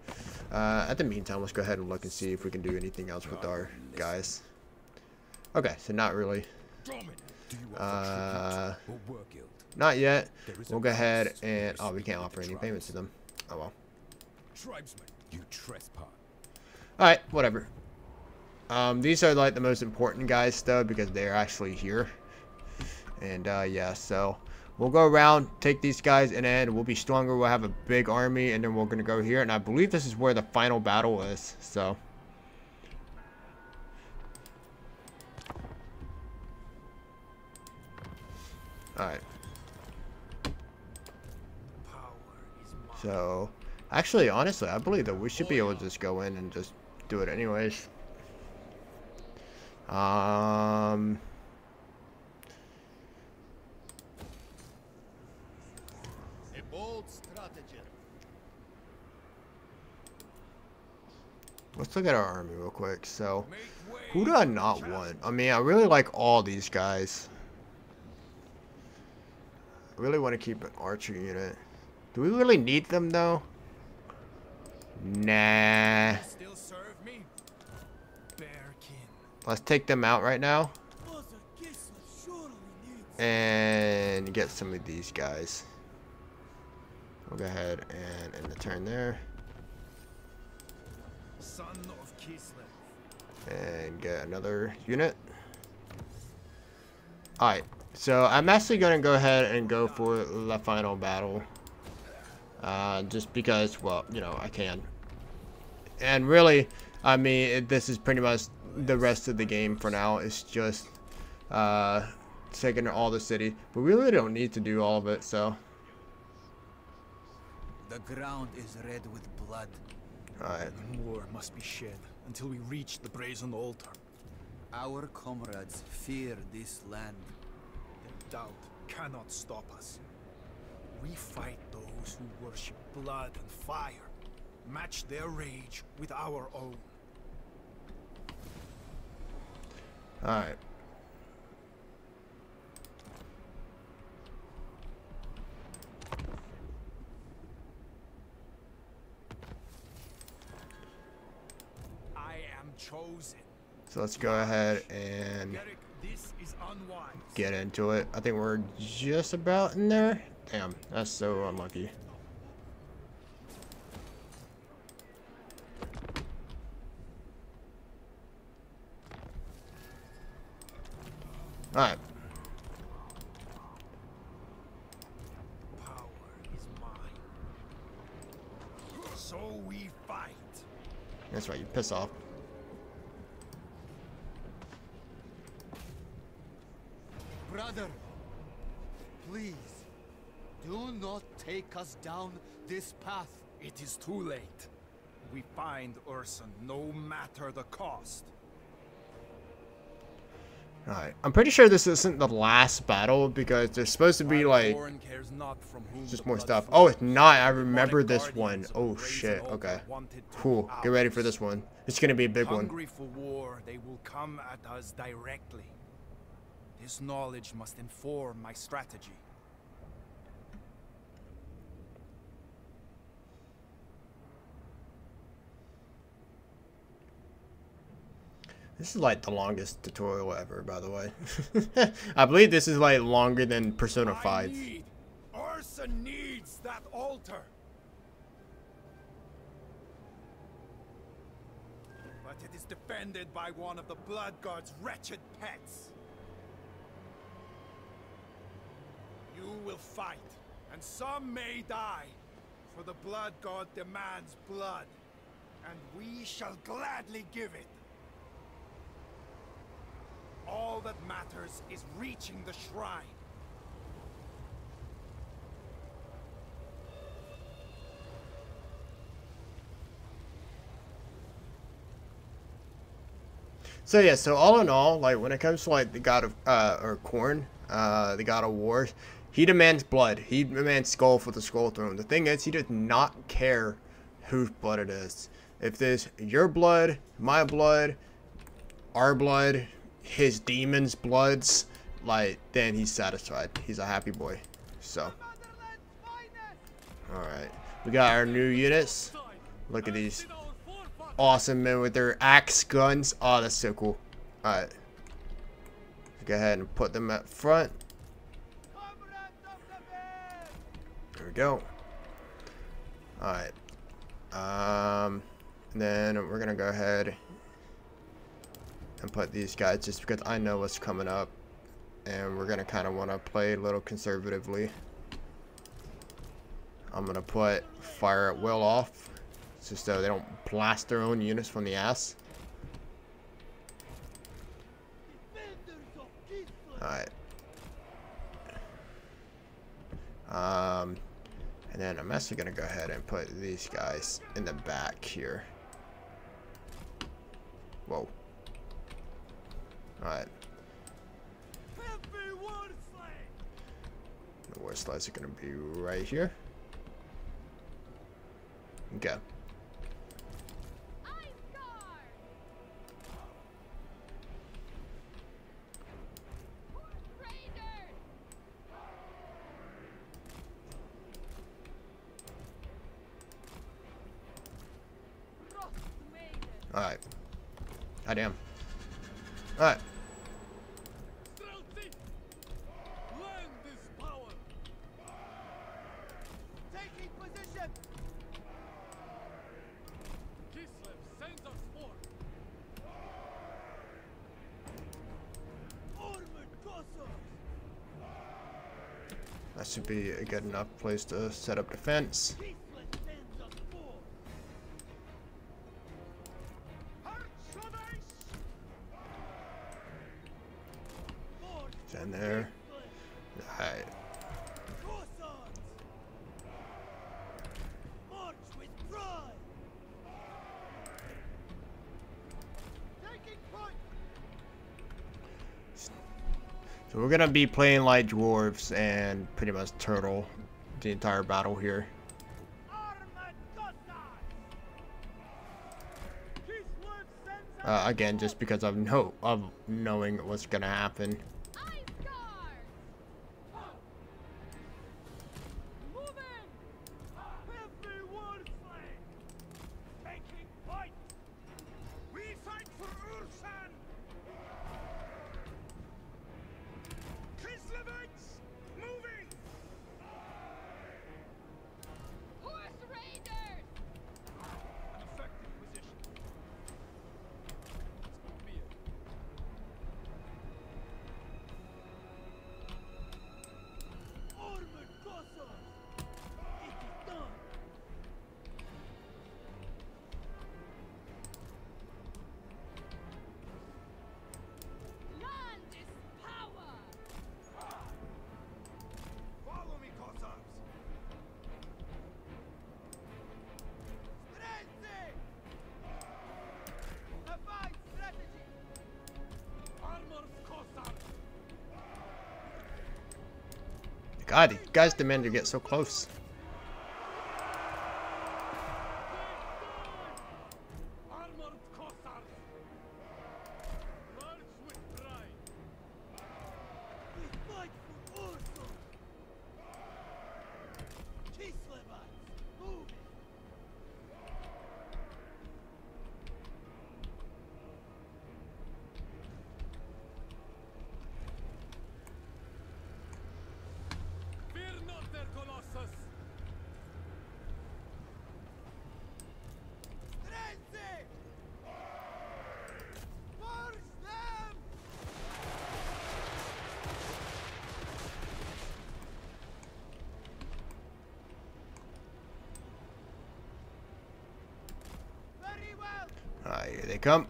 At the meantime, let's go ahead and look and see if we can do anything else with our guys. Okay, so not really. Not yet. We'll go ahead and we can't offer any payments to them. Oh well. Alright, whatever. These are like the most important guys though, because they're actually here. And yeah, so we'll go around, take these guys, and then we'll be stronger. We'll have a big army, and then we're gonna go here. And I believe this is where the final battle is. So. Alright. So, actually, honestly, I believe that we should be able to just go in and just do it anyways. A bold strategy. Let's look at our army real quick. So, who do I not want? I mean, I really like all these guys. I really want to keep an archer unit. Do we really need them though? Nah. Let's take them out right now. And get some of these guys. We'll go ahead and end the turn there. And get another unit. Alright. So I'm actually going to go ahead and go for the final battle. Just because, well, you know, I can. And really, I mean, this is pretty much the rest of the game for now. It's just taking all the city. But we really don't need to do all of it, so. The ground is red with blood. Alright. More must be shed until we reach the brazen altar. Our comrades fear this land. Doubt cannot stop us. We fight those who worship blood and fire. Match their rage with our own. Alright. I am chosen. So let's go ahead and This is unwise. get into it. I think we're just about in there. Damn, that's so unlucky. Alright. Power is mine. So we fight. That's right, you piss off. Brother, please, do not take us down this path. It is too late. We find Urson, no matter the cost. Alright, I'm pretty sure this isn't the last battle because there's supposed to be like Warren cares not from whom just the more blood stuff. flows. Oh, it's not. I remember Demonic this one. guardians of Oh the brazen shit. altar Okay. wanted to Cool. be Get ready for ours. this one. It's gonna be a big one. Hungry for war, they will come at us directly. This knowledge must inform my strategy. This is like the longest tutorial ever, by the way. I believe this is like longer than Persona 5. Urson needs that altar. But it is defended by one of the Blood God's wretched pets. You will fight, and some may die, for the Blood God demands blood, and we shall gladly give it. All that matters is reaching the shrine. So yeah, so all in all, like when it comes to like the god of or Korn, the god of war, he demands blood. He demands skull for the skull throne. The thing is, he does not care whose blood it is. If there's your blood, my blood, our blood, his demons' bloods, like then he's satisfied. He's a happy boy. So, all right, we got our new units. Look at these awesome men with their axe guns. Oh, that's so cool. All right, go ahead and put them up front. There we go. All right. And then we're gonna go ahead and put these guys just because I know what's coming up, and we're gonna kind of want to play a little conservatively. I'm gonna put fire at will off, just so they don't blast their own units from the ass. Alright. And then I'm actually gonna go ahead and put these guys in the back here. Whoa. Alright. The war slides are gonna be right here. Okay. Alright. Ah, damn. Alright. Taking position. That should be a good enough place to set up defense. Stand there. Alright. So we're gonna be playing like dwarves and pretty much turtle the entire battle here. Again, just because of knowing what's gonna happen. God, these guys demand to get so close. Alright, here they come.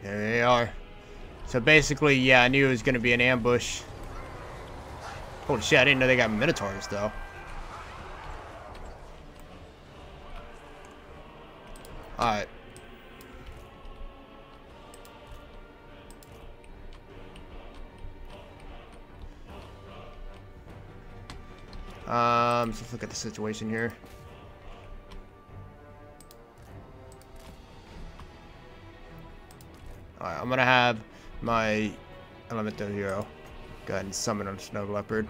There they are. So basically, yeah, I knew it was going to be an ambush. Holy shit, I didn't know they got Minotaurs, though. Alright. So let's look at the situation here. Alright, I'm gonna have my Elemental Hero go ahead and summon a Snow Leopard.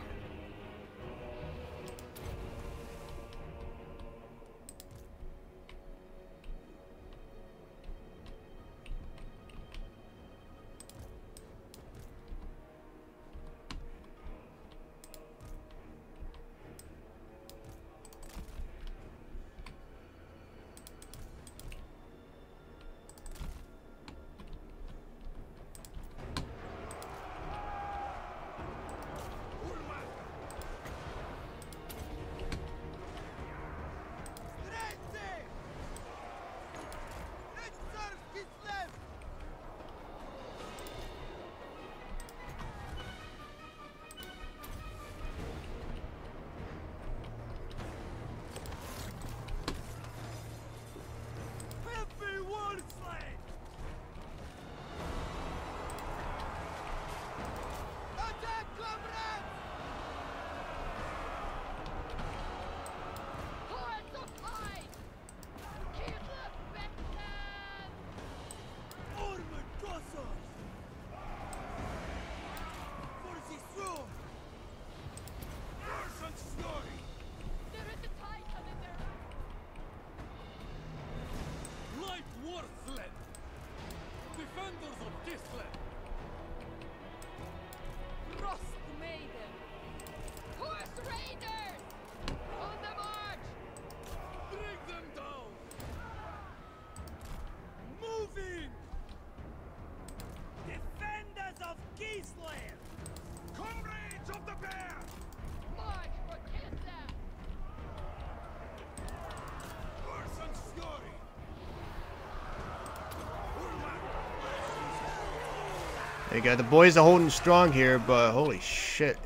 There you go. The boys are holding strong here, but holy shit.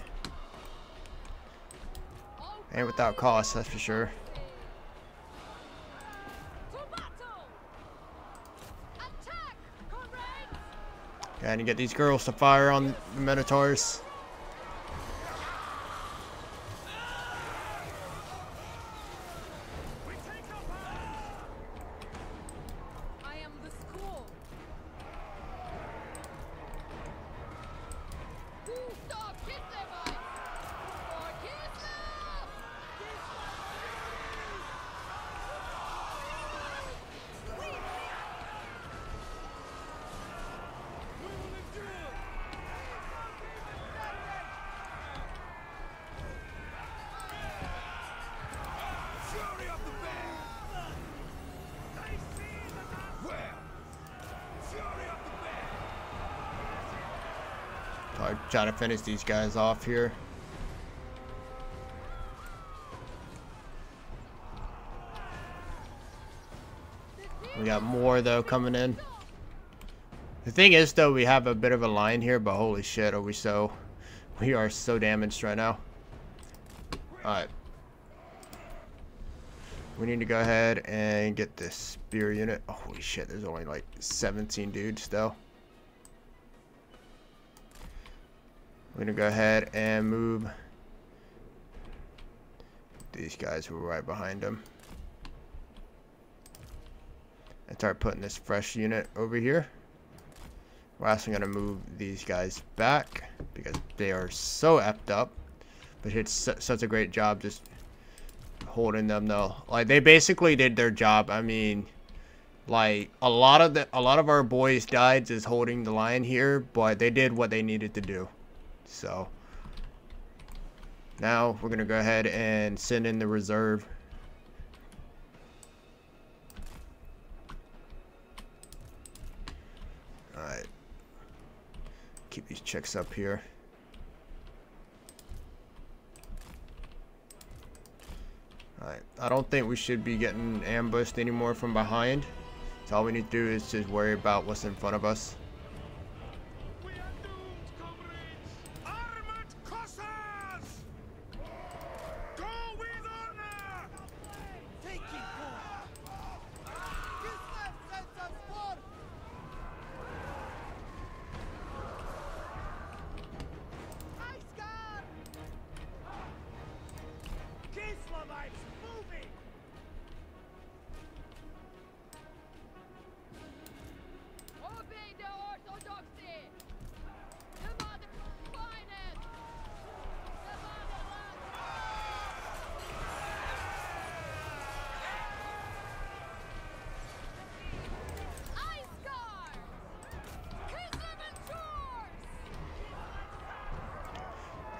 Ain't without cost, that's for sure. Got to get these girls to fire on the Minotaurs. Try to finish these guys off here. We got more though coming in. The thing is though, we have a bit of a line here, but holy shit, are we so We are so damaged right now. Alright. We need to go ahead and get this spear unit. Oh, holy shit, there's only like 17 dudes still. We're gonna go ahead and move these guys who are right behind them. And start putting this fresh unit over here. We're also gonna move these guys back because they are so effed up. But it's such a great job just holding them though. Like they basically did their job. I mean, like a lot of our boys died just holding the line here, but they did what they needed to do. So now we're gonna go ahead and send in the reserve. All right, keep these chicks up here. Alright, I don't think we should be getting ambushed anymore from behind. So all we need to do is just worry about what's in front of us. We are doomed, comrades! Armored Cossacks! Go with honor! Taking point! Kislev sends us forth! Ice guard! Kislevites moving! Obey the orthodoxy! The mother finest! The motherland! Ice guard! Kislev ensures!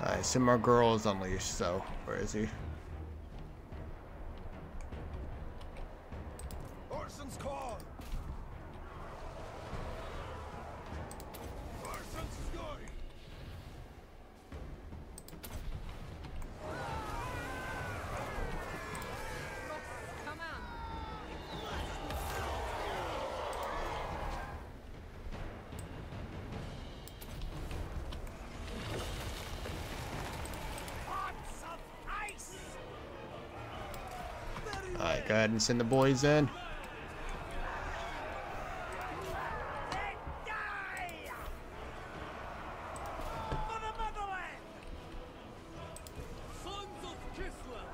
Alright, some more girls unleashed, so where is he? Orson's call! Orson's story! Come on! Pots of ice! Alright, go ahead and send the boys in. They die! For the motherland! Sons of Kislev!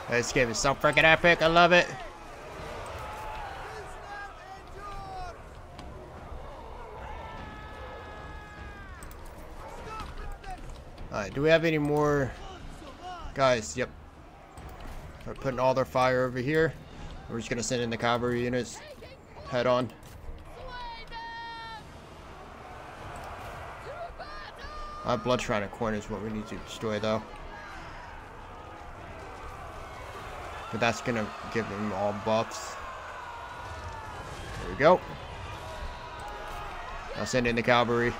This game is so freaking epic. I love it. Alright, do we have any more guys? Yep. We're putting all their fire over here. We're just gonna send in the cavalry units head on. Blood Shrine of Corn is what we need to destroy though. But that's gonna give them all buffs. There we go. I'll send in the cavalry.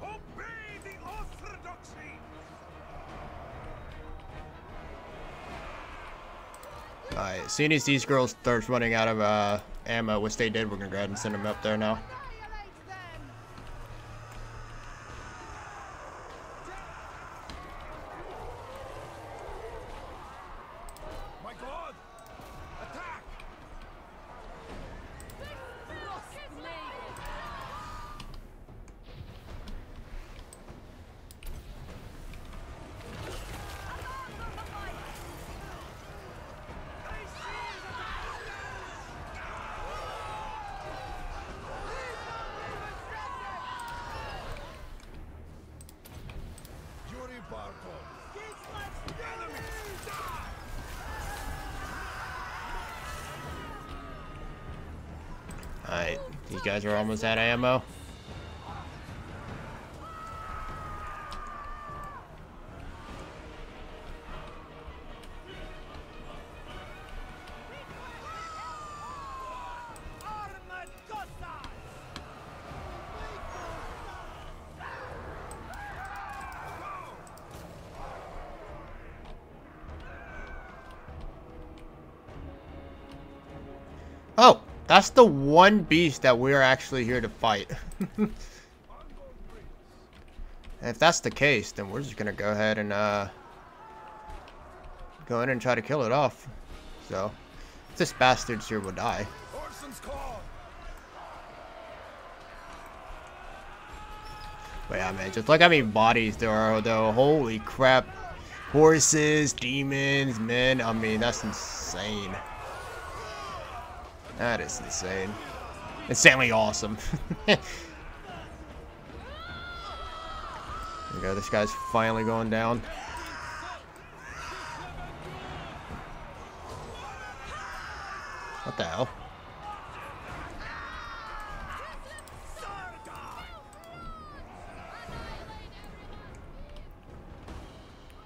Obey the orthodoxy! Alright, as soon as these girls start running out of ammo, which they did, we're gonna go ahead and send them up there now. Annihilate them! My God! Attack! Yuri Barkov! Enemy! Die! Alright, these guys are almost out of ammo. Oh, that's the one beast that we're actually here to fight. If that's the case, then we're just gonna go ahead and try to kill it off. So, this bastard's here will die. But yeah, man, just look how many bodies there are, though. Holy crap. Horses, demons, men. I mean, that's insane. That is insane. Insanely awesome. There we go. This guy's finally going down. What the hell?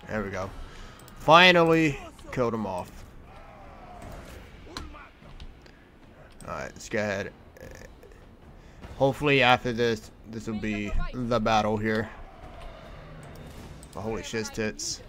There we go. Finally killed him off. Alright, let's go ahead. Hopefully after this will be the battle here. Oh, holy shiz tits.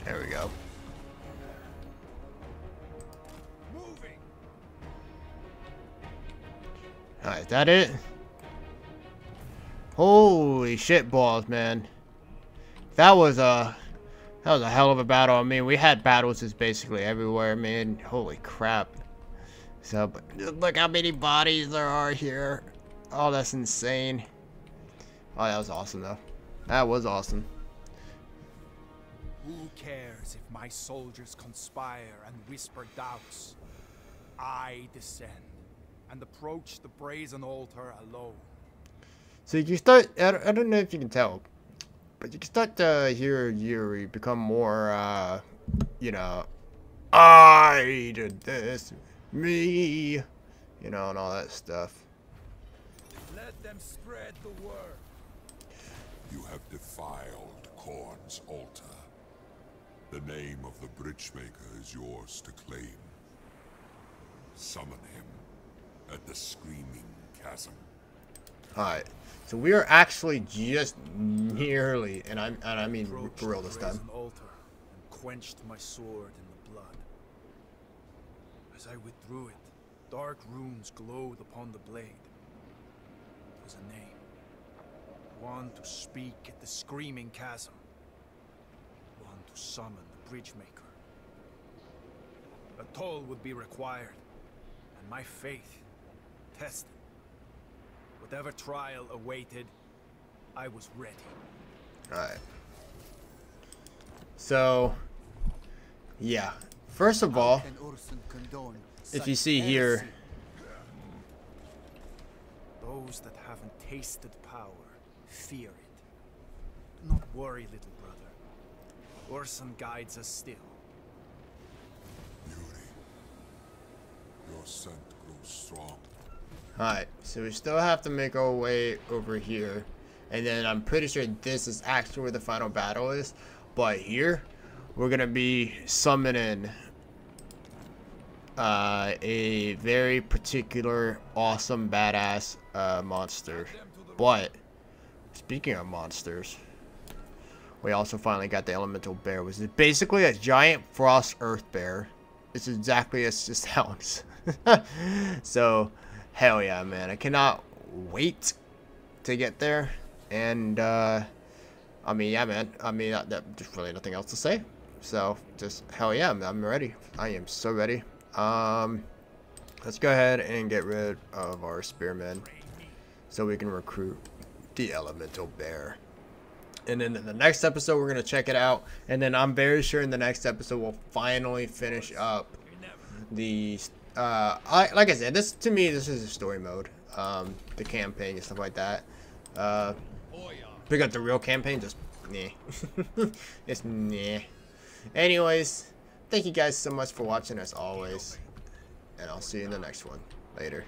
There we go. Alright, is that it? Holy shit balls, man. That was a hell of a battle. I mean, we had battles just basically everywhere, man. Holy crap. So, but look how many bodies there are here. Oh, that's insane. Oh, that was awesome, though. That was awesome. Who cares if my soldiers conspire and whisper doubts? I descend and approach the brazen altar alone. So you start, I don't know if you can tell, but you can start to hear Yuri become more, you know, I did this, me, you know, and all that stuff. Let them spread the word. You have defiled Khorne's altar. The name of the Bridgemaker is yours to claim. Summon him at the Screaming Chasm. Alright, so we are actually just nearly, and I mean for real this time. Altar and quenched my sword in the blood. As I withdrew it, dark runes glowed upon the blade. It was a name. One to speak at the Screaming Chasm. One to summon the Bridgemaker. A toll would be required, and my faith tested. Whatever trial awaited, I was ready. Alright. So, yeah. First of all, if you see here, those that haven't tasted power fear it. Do not worry, little brother. Ursun guides us still. Yuri, your scent grows strong. alright, so we still have to make our way over here. And then I'm pretty sure this is actually where the final battle is. But here, we're going to be summoning a very particular, awesome, badass monster. But, speaking of monsters, we also finally got the elemental bear, which is basically a giant frost earth bear. It's exactly as it sounds. So, hell yeah, man. I cannot wait to get there. And, I mean, yeah, man. I mean, there's really nothing else to say. So, just, hell yeah, I'm ready. I am so ready. let's go ahead and get rid of our spearmen so we can recruit the elemental bear. And then in the next episode, we're going to check it out. And then I'm very sure in the next episode, we'll finally finish up the... like I said, this to me, this is a story mode. The campaign and stuff like that. Pick up the real campaign, just... nah. It's nah. Anyways, thank you guys so much for watching as always. And I'll see you in the next one. Later.